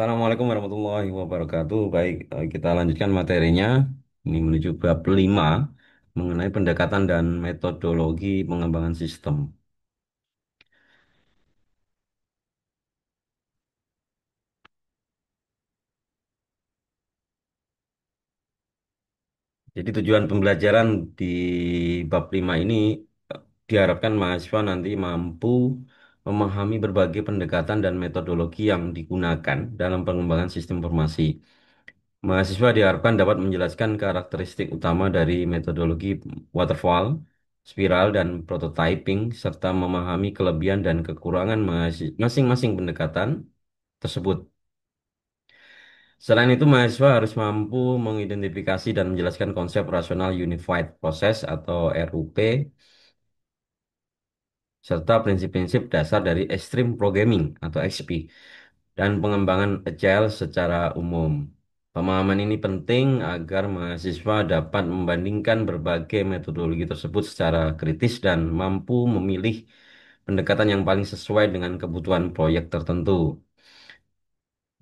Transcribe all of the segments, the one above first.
Assalamualaikum warahmatullahi wabarakatuh. Baik, kita lanjutkan materinya. Ini menuju bab 5 mengenai pendekatan dan metodologi pengembangan sistem. Jadi tujuan pembelajaran di bab 5 ini diharapkan mahasiswa nanti mampu memahami berbagai pendekatan dan metodologi yang digunakan dalam pengembangan sistem informasi. Mahasiswa diharapkan dapat menjelaskan karakteristik utama dari metodologi waterfall, spiral, dan prototyping, serta memahami kelebihan dan kekurangan masing-masing pendekatan tersebut. Selain itu, mahasiswa harus mampu mengidentifikasi dan menjelaskan konsep Rational Unified Process atau RUP, serta prinsip-prinsip dasar dari Extreme Programming atau XP, dan pengembangan agile secara umum. Pemahaman ini penting agar mahasiswa dapat membandingkan berbagai metodologi tersebut secara kritis dan mampu memilih pendekatan yang paling sesuai dengan kebutuhan proyek tertentu.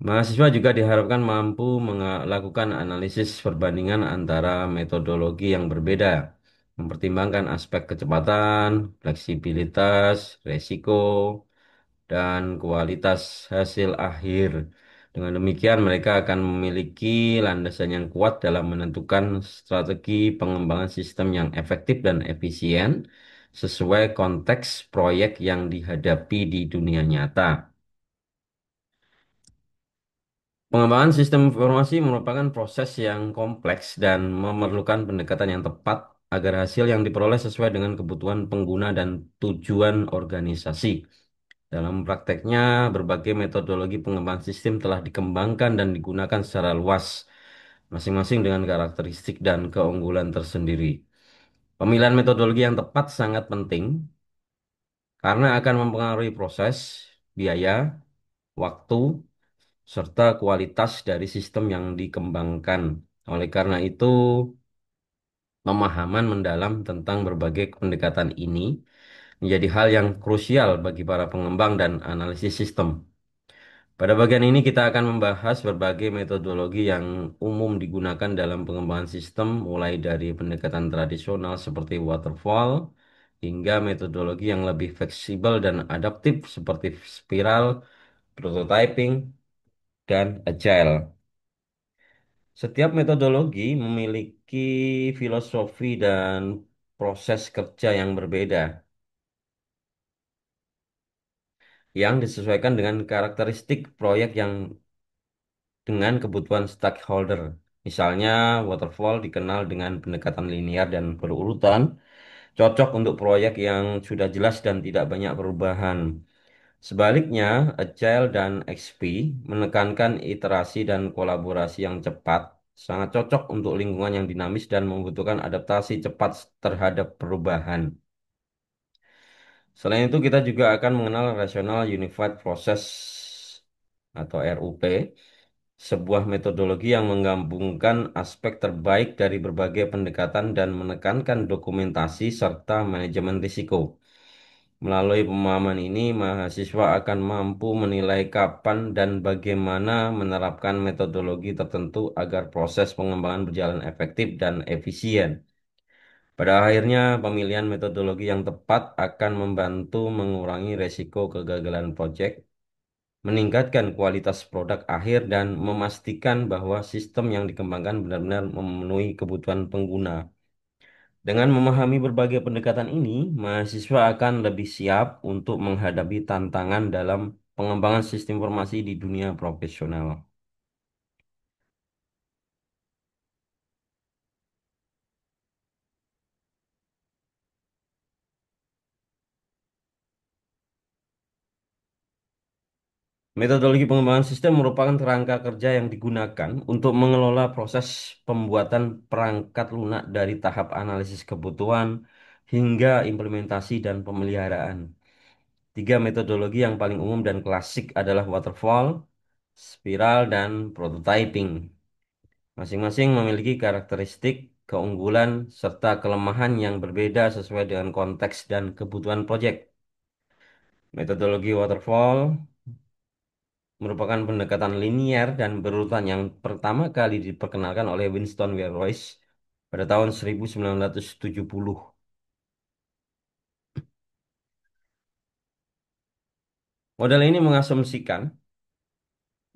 Mahasiswa juga diharapkan mampu melakukan analisis perbandingan antara metodologi yang berbeda, mempertimbangkan aspek kecepatan, fleksibilitas, resiko, dan kualitas hasil akhir. Dengan demikian, mereka akan memiliki landasan yang kuat dalam menentukan strategi pengembangan sistem yang efektif dan efisien sesuai konteks proyek yang dihadapi di dunia nyata. Pengembangan sistem informasi merupakan proses yang kompleks dan memerlukan pendekatan yang tepat agar hasil yang diperoleh sesuai dengan kebutuhan pengguna dan tujuan organisasi. Dalam prakteknya, berbagai metodologi pengembangan sistem telah dikembangkan dan digunakan secara luas, masing-masing dengan karakteristik dan keunggulan tersendiri. Pemilihan metodologi yang tepat sangat penting karena akan mempengaruhi proses, biaya, waktu, serta kualitas dari sistem yang dikembangkan. Oleh karena itu, pemahaman mendalam tentang berbagai pendekatan ini menjadi hal yang krusial bagi para pengembang dan analisis sistem. Pada bagian ini kita akan membahas berbagai metodologi yang umum digunakan dalam pengembangan sistem, mulai dari pendekatan tradisional seperti waterfall hingga metodologi yang lebih fleksibel dan adaptif seperti spiral, prototyping, dan agile. Setiap metodologi memiliki filosofi dan proses kerja yang berbeda, yang disesuaikan dengan karakteristik proyek yang dengan kebutuhan stakeholder. Misalnya, waterfall dikenal dengan pendekatan linear dan berurutan, cocok untuk proyek yang sudah jelas dan tidak banyak perubahan. Sebaliknya, Agile dan XP menekankan iterasi dan kolaborasi yang cepat, sangat cocok untuk lingkungan yang dinamis dan membutuhkan adaptasi cepat terhadap perubahan. Selain itu, kita juga akan mengenal Rational Unified Process atau RUP, sebuah metodologi yang menggabungkan aspek terbaik dari berbagai pendekatan dan menekankan dokumentasi serta manajemen risiko. Melalui pemahaman ini, mahasiswa akan mampu menilai kapan dan bagaimana menerapkan metodologi tertentu agar proses pengembangan berjalan efektif dan efisien. Pada akhirnya, pemilihan metodologi yang tepat akan membantu mengurangi resiko kegagalan proyek, meningkatkan kualitas produk akhir, dan memastikan bahwa sistem yang dikembangkan benar-benar memenuhi kebutuhan pengguna. Dengan memahami berbagai pendekatan ini, mahasiswa akan lebih siap untuk menghadapi tantangan dalam pengembangan sistem informasi di dunia profesional. Metodologi pengembangan sistem merupakan kerangka kerja yang digunakan untuk mengelola proses pembuatan perangkat lunak dari tahap analisis kebutuhan hingga implementasi dan pemeliharaan. Tiga metodologi yang paling umum dan klasik adalah waterfall, spiral, dan prototyping. Masing-masing memiliki karakteristik, keunggulan, serta kelemahan yang berbeda sesuai dengan konteks dan kebutuhan proyek. Metodologi waterfall merupakan pendekatan linier dan berurutan yang pertama kali diperkenalkan oleh Winston Royce pada tahun 1970. Model ini mengasumsikan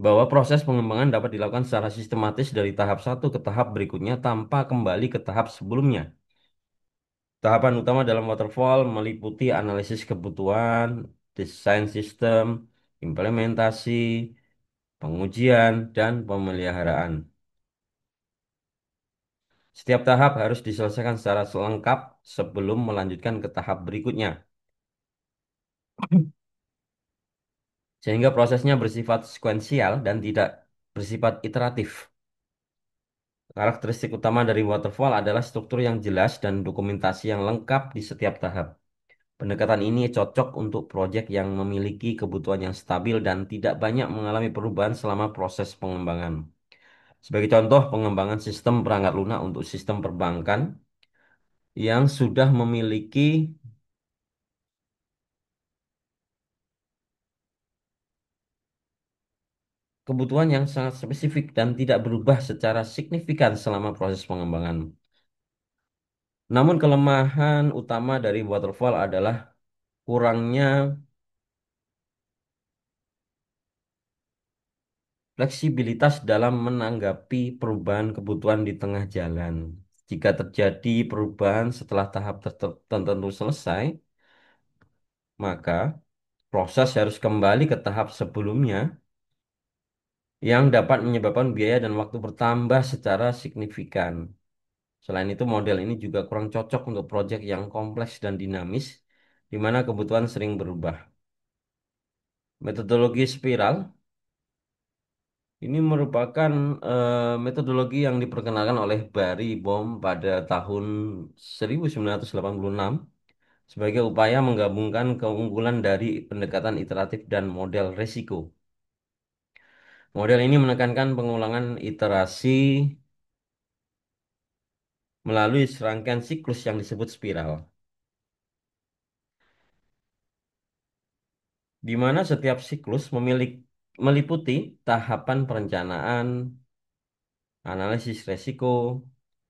bahwa proses pengembangan dapat dilakukan secara sistematis dari tahap satu ke tahap berikutnya tanpa kembali ke tahap sebelumnya. Tahapan utama dalam waterfall meliputi analisis kebutuhan, desain sistem, implementasi, pengujian, dan pemeliharaan. Setiap tahap harus diselesaikan secara selengkap sebelum melanjutkan ke tahap berikutnya, sehingga prosesnya bersifat sekuensial dan tidak bersifat iteratif. Karakteristik utama dari waterfall adalah struktur yang jelas dan dokumentasi yang lengkap di setiap tahap. Pendekatan ini cocok untuk proyek yang memiliki kebutuhan yang stabil dan tidak banyak mengalami perubahan selama proses pengembangan. Sebagai contoh, pengembangan sistem perangkat lunak untuk sistem perbankan yang sudah memiliki kebutuhan yang sangat spesifik dan tidak berubah secara signifikan selama proses pengembangan. Namun kelemahan utama dari waterfall adalah kurangnya fleksibilitas dalam menanggapi perubahan kebutuhan di tengah jalan. Jika terjadi perubahan setelah tahap tertentu selesai, maka proses harus kembali ke tahap sebelumnya yang dapat menyebabkan biaya dan waktu bertambah secara signifikan. Selain itu, model ini juga kurang cocok untuk proyek yang kompleks dan dinamis, di mana kebutuhan sering berubah. Metodologi spiral ini merupakan metodologi yang diperkenalkan oleh Barry Bohm pada tahun 1986 sebagai upaya menggabungkan keunggulan dari pendekatan iteratif dan model resiko. Model ini menekankan pengulangan iterasi melalui serangkaian siklus yang disebut spiral, di mana setiap siklus meliputi tahapan perencanaan, analisis resiko,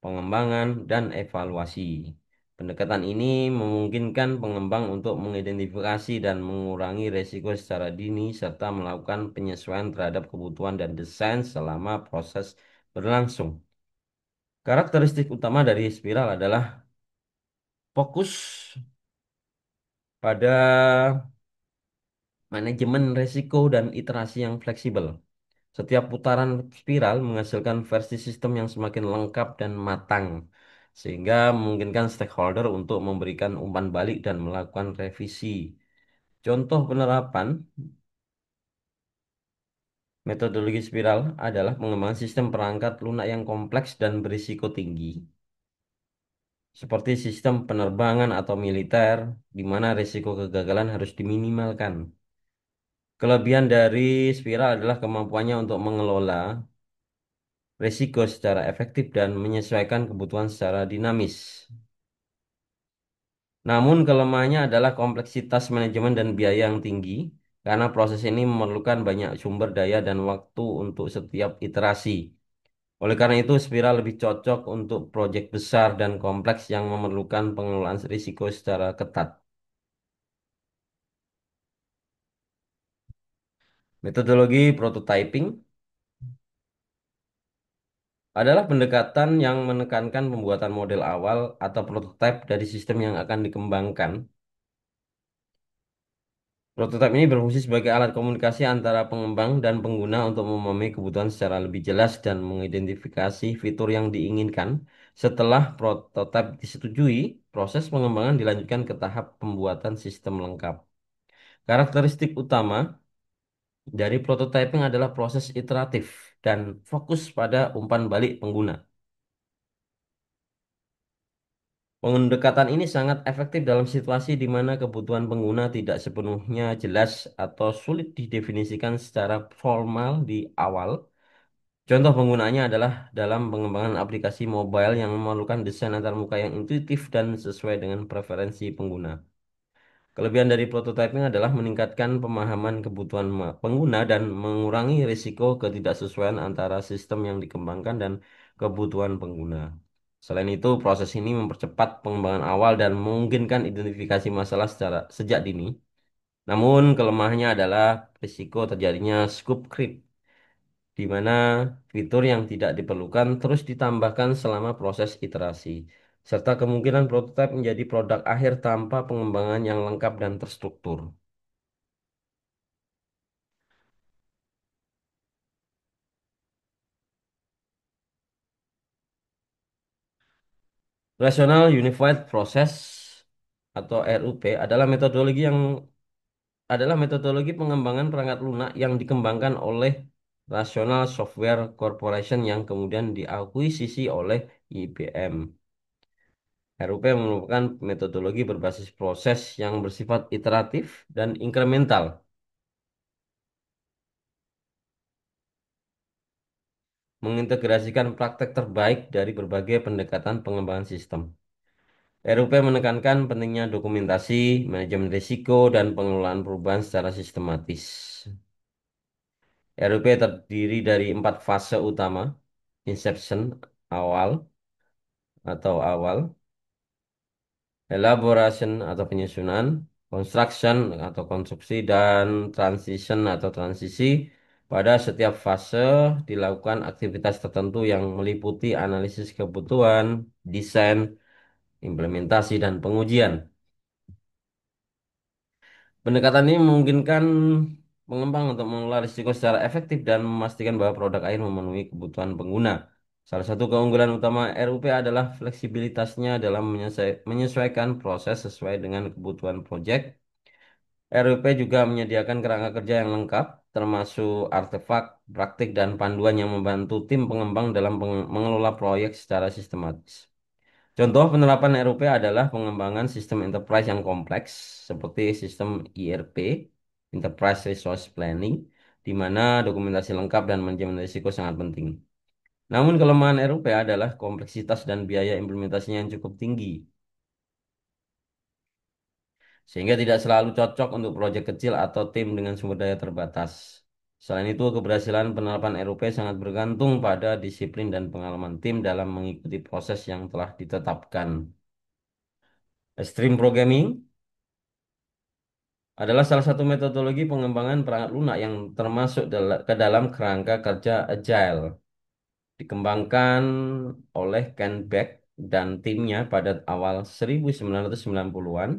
pengembangan, dan evaluasi. Pendekatan ini memungkinkan pengembang untuk mengidentifikasi dan mengurangi resiko secara dini serta melakukan penyesuaian terhadap kebutuhan dan desain selama proses berlangsung. Karakteristik utama dari spiral adalah fokus pada manajemen resiko dan iterasi yang fleksibel. Setiap putaran spiral menghasilkan versi sistem yang semakin lengkap dan matang, sehingga memungkinkan stakeholder untuk memberikan umpan balik dan melakukan revisi. Contoh penerapan metodologi spiral adalah pengembangan sistem perangkat lunak yang kompleks dan berisiko tinggi, seperti sistem penerbangan atau militer, di mana risiko kegagalan harus diminimalkan. Kelebihan dari spiral adalah kemampuannya untuk mengelola risiko secara efektif dan menyesuaikan kebutuhan secara dinamis. Namun kelemahannya adalah kompleksitas manajemen dan biaya yang tinggi, karena proses ini memerlukan banyak sumber daya dan waktu untuk setiap iterasi. Oleh karena itu, spiral lebih cocok untuk proyek besar dan kompleks yang memerlukan pengelolaan risiko secara ketat. Metodologi prototyping adalah pendekatan yang menekankan pembuatan model awal atau prototipe dari sistem yang akan dikembangkan. Prototipe ini berfungsi sebagai alat komunikasi antara pengembang dan pengguna untuk memahami kebutuhan secara lebih jelas dan mengidentifikasi fitur yang diinginkan. Setelah prototipe disetujui, proses pengembangan dilanjutkan ke tahap pembuatan sistem lengkap. Karakteristik utama dari prototyping adalah proses iteratif dan fokus pada umpan balik pengguna. Pendekatan ini sangat efektif dalam situasi di mana kebutuhan pengguna tidak sepenuhnya jelas atau sulit didefinisikan secara formal di awal. Contoh penggunaannya adalah dalam pengembangan aplikasi mobile yang memerlukan desain antarmuka yang intuitif dan sesuai dengan preferensi pengguna. Kelebihan dari prototyping adalah meningkatkan pemahaman kebutuhan pengguna dan mengurangi risiko ketidaksesuaian antara sistem yang dikembangkan dan kebutuhan pengguna. Selain itu, proses ini mempercepat pengembangan awal dan memungkinkan identifikasi masalah secara sejak dini. Namun, kelemahannya adalah risiko terjadinya scope creep, di mana fitur yang tidak diperlukan terus ditambahkan selama proses iterasi, serta kemungkinan prototipe menjadi produk akhir tanpa pengembangan yang lengkap dan terstruktur. Rational Unified Process atau RUP adalah metodologi pengembangan perangkat lunak yang dikembangkan oleh Rational Software Corporation yang kemudian diakuisisi oleh IBM. RUP merupakan metodologi berbasis proses yang bersifat iteratif dan inkremental, mengintegrasikan praktek terbaik dari berbagai pendekatan pengembangan sistem. RUP menekankan pentingnya dokumentasi, manajemen risiko, dan pengelolaan perubahan secara sistematis. RUP terdiri dari 4 fase utama: inception, awal awal, elaboration atau penyusunan, construction atau konstruksi, dan transition atau transisi. Pada setiap fase dilakukan aktivitas tertentu yang meliputi analisis kebutuhan, desain, implementasi, dan pengujian. Pendekatan ini memungkinkan pengembang untuk mengelola risiko secara efektif dan memastikan bahwa produk akhir memenuhi kebutuhan pengguna. Salah satu keunggulan utama RUP adalah fleksibilitasnya dalam menyesuaikan proses sesuai dengan kebutuhan proyek. RUP juga menyediakan kerangka kerja yang lengkap, termasuk artefak, praktik, dan panduan yang membantu tim pengembang dalam mengelola proyek secara sistematis. Contoh penerapan RUP adalah pengembangan sistem enterprise yang kompleks seperti sistem ERP, Enterprise Resource Planning, di mana dokumentasi lengkap dan manajemen risiko sangat penting. Namun kelemahan RUP adalah kompleksitas dan biaya implementasinya yang cukup tinggi, sehingga tidak selalu cocok untuk proyek kecil atau tim dengan sumber daya terbatas. Selain itu, keberhasilan penerapan RUP sangat bergantung pada disiplin dan pengalaman tim dalam mengikuti proses yang telah ditetapkan. Extreme Programming adalah salah satu metodologi pengembangan perangkat lunak yang termasuk ke dalam kerangka kerja Agile. Dikembangkan oleh Ken Beck dan timnya pada awal 1990-an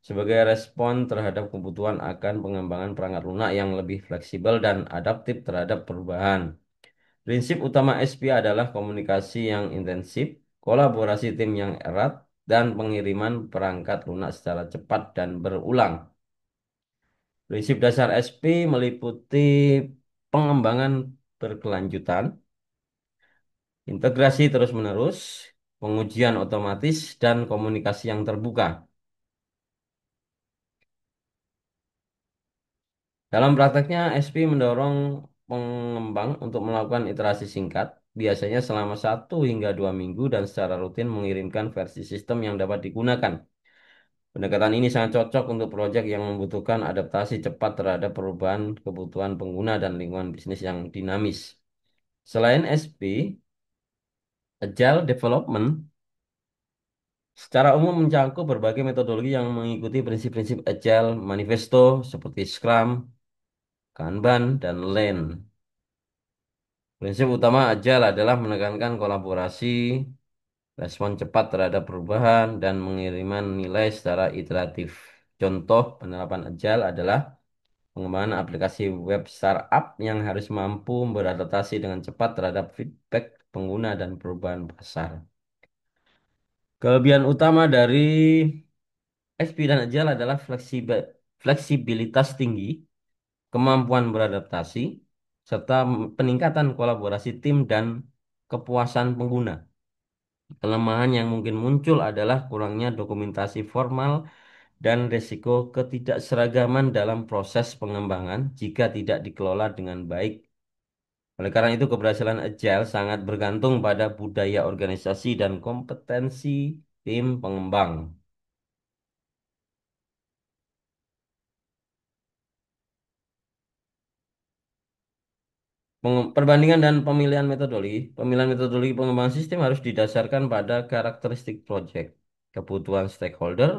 sebagai respon terhadap kebutuhan akan pengembangan perangkat lunak yang lebih fleksibel dan adaptif terhadap perubahan. Prinsip utama SP adalah komunikasi yang intensif, kolaborasi tim yang erat, dan pengiriman perangkat lunak secara cepat dan berulang. Prinsip dasar SP meliputi pengembangan berkelanjutan, integrasi terus-menerus, pengujian otomatis, dan komunikasi yang terbuka. Dalam prakteknya, SP mendorong pengembang untuk melakukan iterasi singkat, biasanya selama 1 hingga 2 minggu, dan secara rutin mengirimkan versi sistem yang dapat digunakan. Pendekatan ini sangat cocok untuk proyek yang membutuhkan adaptasi cepat terhadap perubahan kebutuhan pengguna dan lingkungan bisnis yang dinamis. Selain SP, Agile Development secara umum mencakup berbagai metodologi yang mengikuti prinsip-prinsip Agile Manifesto seperti Scrum, Kanban, dan Lean. Prinsip utama Agile adalah menekankan kolaborasi, respon cepat terhadap perubahan, dan pengiriman nilai secara iteratif. Contoh penerapan Agile adalah pengembangan aplikasi web startup yang harus mampu beradaptasi dengan cepat terhadap feedback pengguna dan perubahan pasar. Kelebihan utama dari SP dan Agile adalah fleksibilitas tinggi, kemampuan beradaptasi, serta peningkatan kolaborasi tim dan kepuasan pengguna. Kelemahan yang mungkin muncul adalah kurangnya dokumentasi formal dan risiko ketidakseragaman dalam proses pengembangan jika tidak dikelola dengan baik. Oleh karena itu, keberhasilan Agile sangat bergantung pada budaya organisasi dan kompetensi tim pengembang. Perbandingan dan pemilihan metodologi. Pemilihan metodologi pengembangan sistem harus didasarkan pada karakteristik proyek, kebutuhan stakeholder,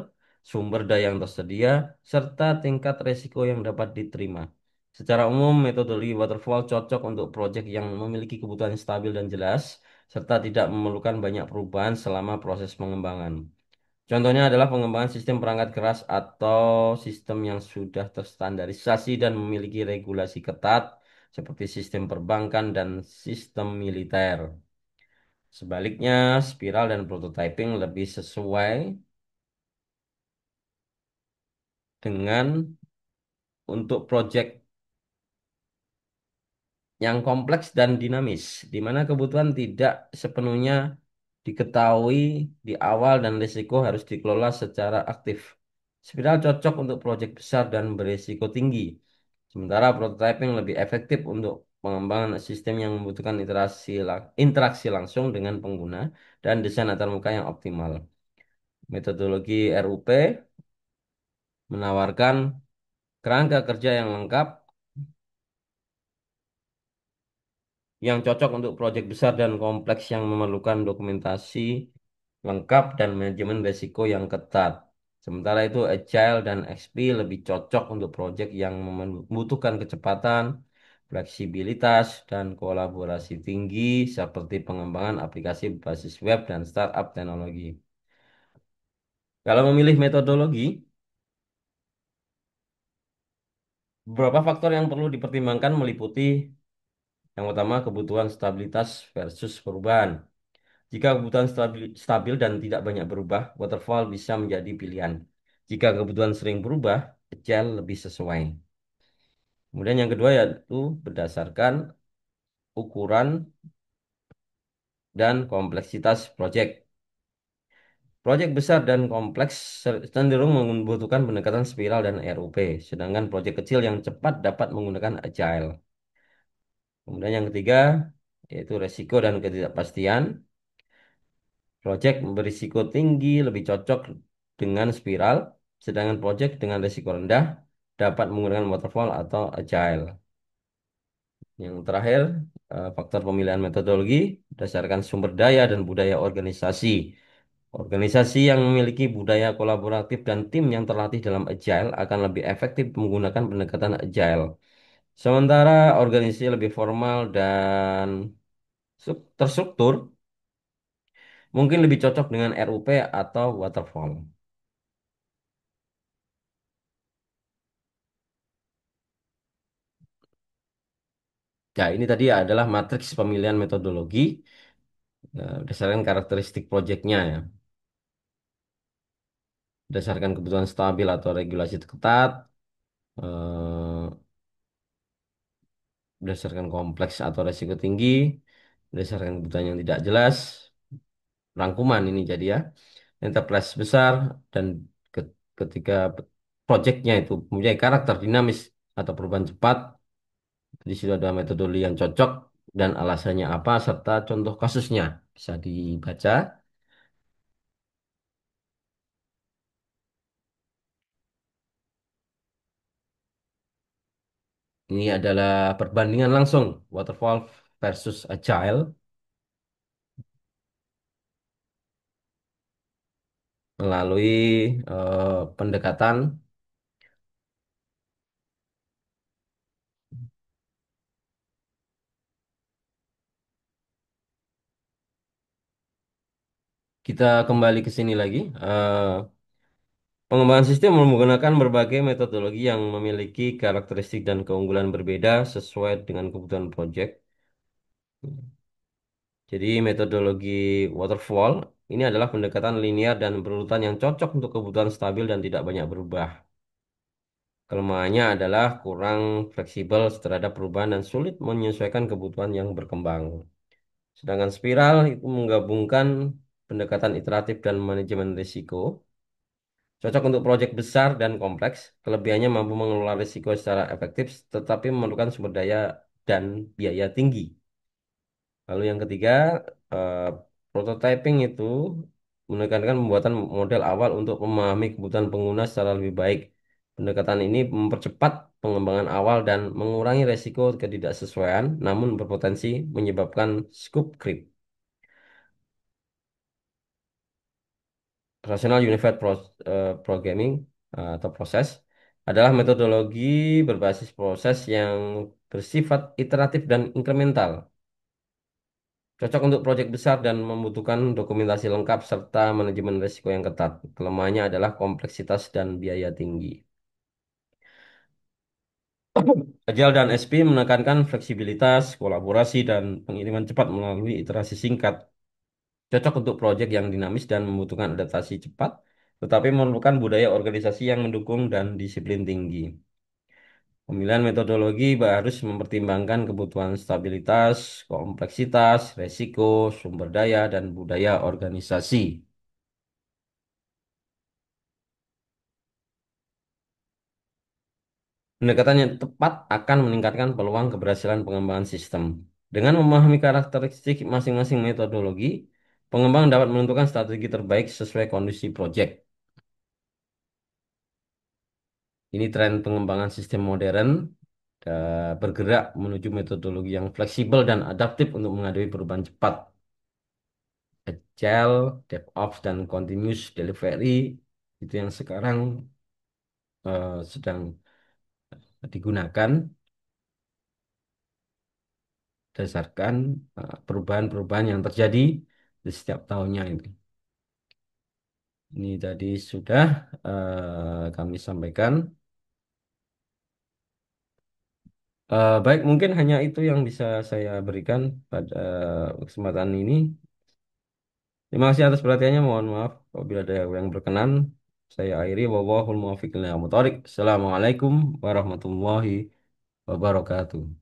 sumber daya yang tersedia, serta tingkat resiko yang dapat diterima. Secara umum, metodologi waterfall cocok untuk proyek yang memiliki kebutuhan stabil dan jelas, serta tidak memerlukan banyak perubahan selama proses pengembangan. Contohnya adalah pengembangan sistem perangkat keras atau sistem yang sudah terstandarisasi dan memiliki regulasi ketat, seperti sistem perbankan dan sistem militer. Sebaliknya, spiral dan prototyping lebih sesuai dengan untuk proyek yang kompleks dan dinamis, di mana kebutuhan tidak sepenuhnya diketahui di awal dan risiko harus dikelola secara aktif. Spiral cocok untuk proyek besar dan berisiko tinggi, sementara prototyping lebih efektif untuk pengembangan sistem yang membutuhkan interaksi langsung dengan pengguna dan desain antarmuka yang optimal. Metodologi RUP menawarkan kerangka kerja yang lengkap yang cocok untuk proyek besar dan kompleks yang memerlukan dokumentasi lengkap dan manajemen risiko yang ketat. Sementara itu, Agile dan XP lebih cocok untuk proyek yang membutuhkan kecepatan, fleksibilitas, dan kolaborasi tinggi seperti pengembangan aplikasi berbasis web dan startup teknologi. Kalau memilih metodologi, beberapa faktor yang perlu dipertimbangkan meliputi yang utama kebutuhan stabilitas versus perubahan. Jika kebutuhan stabil dan tidak banyak berubah, waterfall bisa menjadi pilihan. Jika kebutuhan sering berubah, agile lebih sesuai. Kemudian yang kedua yaitu berdasarkan ukuran dan kompleksitas proyek. Proyek besar dan kompleks cenderung membutuhkan pendekatan spiral dan RUP, sedangkan proyek kecil yang cepat dapat menggunakan agile. Kemudian yang ketiga yaitu resiko dan ketidakpastian. Proyek berisiko tinggi lebih cocok dengan spiral, sedangkan proyek dengan risiko rendah dapat menggunakan waterfall atau agile. Yang terakhir, faktor pemilihan metodologi berdasarkan sumber daya dan budaya organisasi. Organisasi yang memiliki budaya kolaboratif dan tim yang terlatih dalam agile akan lebih efektif menggunakan pendekatan agile. Sementara organisasi lebih formal dan terstruktur mungkin lebih cocok dengan RUP atau waterfall. Ya, ini tadi adalah matriks pemilihan metodologi berdasarkan karakteristik proyeknya ya. Berdasarkan kebutuhan stabil atau regulasi ketat, eh, berdasarkan kompleks atau resiko tinggi, berdasarkan kebutuhan yang tidak jelas, rangkuman ini jadi ya. Enterprise besar dan ketika proyeknya itu mempunyai karakter dinamis atau perubahan cepat, di situ ada metodologi yang cocok dan alasannya apa serta contoh kasusnya bisa dibaca. Ini adalah perbandingan langsung waterfall versus agile melalui pendekatan kita kembali ke sini lagi. Pengembangan sistem menggunakan berbagai metodologi yang memiliki karakteristik dan keunggulan berbeda sesuai dengan kebutuhan proyek. Jadi metodologi waterfall ini adalah pendekatan linear dan berurutan yang cocok untuk kebutuhan stabil dan tidak banyak berubah. Kelemahannya adalah kurang fleksibel terhadap perubahan dan sulit menyesuaikan kebutuhan yang berkembang. Sedangkan spiral itu menggabungkan pendekatan iteratif dan manajemen risiko. Cocok untuk proyek besar dan kompleks. Kelebihannya mampu mengelola risiko secara efektif, tetapi memerlukan sumber daya dan biaya tinggi. Lalu yang ketiga, eh, prototyping itu menekankan pembuatan model awal untuk memahami kebutuhan pengguna secara lebih baik. Pendekatan ini mempercepat pengembangan awal dan mengurangi resiko ketidaksesuaian, namun berpotensi menyebabkan scope creep. Rational Unified Programming atau proses adalah metodologi berbasis proses yang bersifat iteratif dan inkremental. Cocok untuk proyek besar dan membutuhkan dokumentasi lengkap serta manajemen risiko yang ketat. Kelemahannya adalah kompleksitas dan biaya tinggi. Agile dan SP menekankan fleksibilitas, kolaborasi, dan pengiriman cepat melalui iterasi singkat. Cocok untuk proyek yang dinamis dan membutuhkan adaptasi cepat, tetapi memerlukan budaya organisasi yang mendukung dan disiplin tinggi. Pemilihan metodologi harus mempertimbangkan kebutuhan stabilitas, kompleksitas, resiko, sumber daya, dan budaya organisasi. Pendekatan yang tepat akan meningkatkan peluang keberhasilan pengembangan sistem. Dengan memahami karakteristik masing-masing metodologi, pengembang dapat menentukan strategi terbaik sesuai kondisi proyek. Ini tren pengembangan sistem modern bergerak menuju metodologi yang fleksibel dan adaptif untuk menghadapi perubahan cepat. Agile, DevOps, dan Continuous Delivery itu yang sekarang sedang digunakan berdasarkan perubahan-perubahan yang terjadi di setiap tahunnya ini. Ini tadi sudah kami sampaikan. Baik, mungkin hanya itu yang bisa saya berikan pada kesempatan ini. Terima kasih atas perhatiannya. Mohon maaf apabila ada yang berkenan. Saya akhiri. Wallahul muwaffiq ila aqwamit thoriq. Assalamualaikum warahmatullahi wabarakatuh.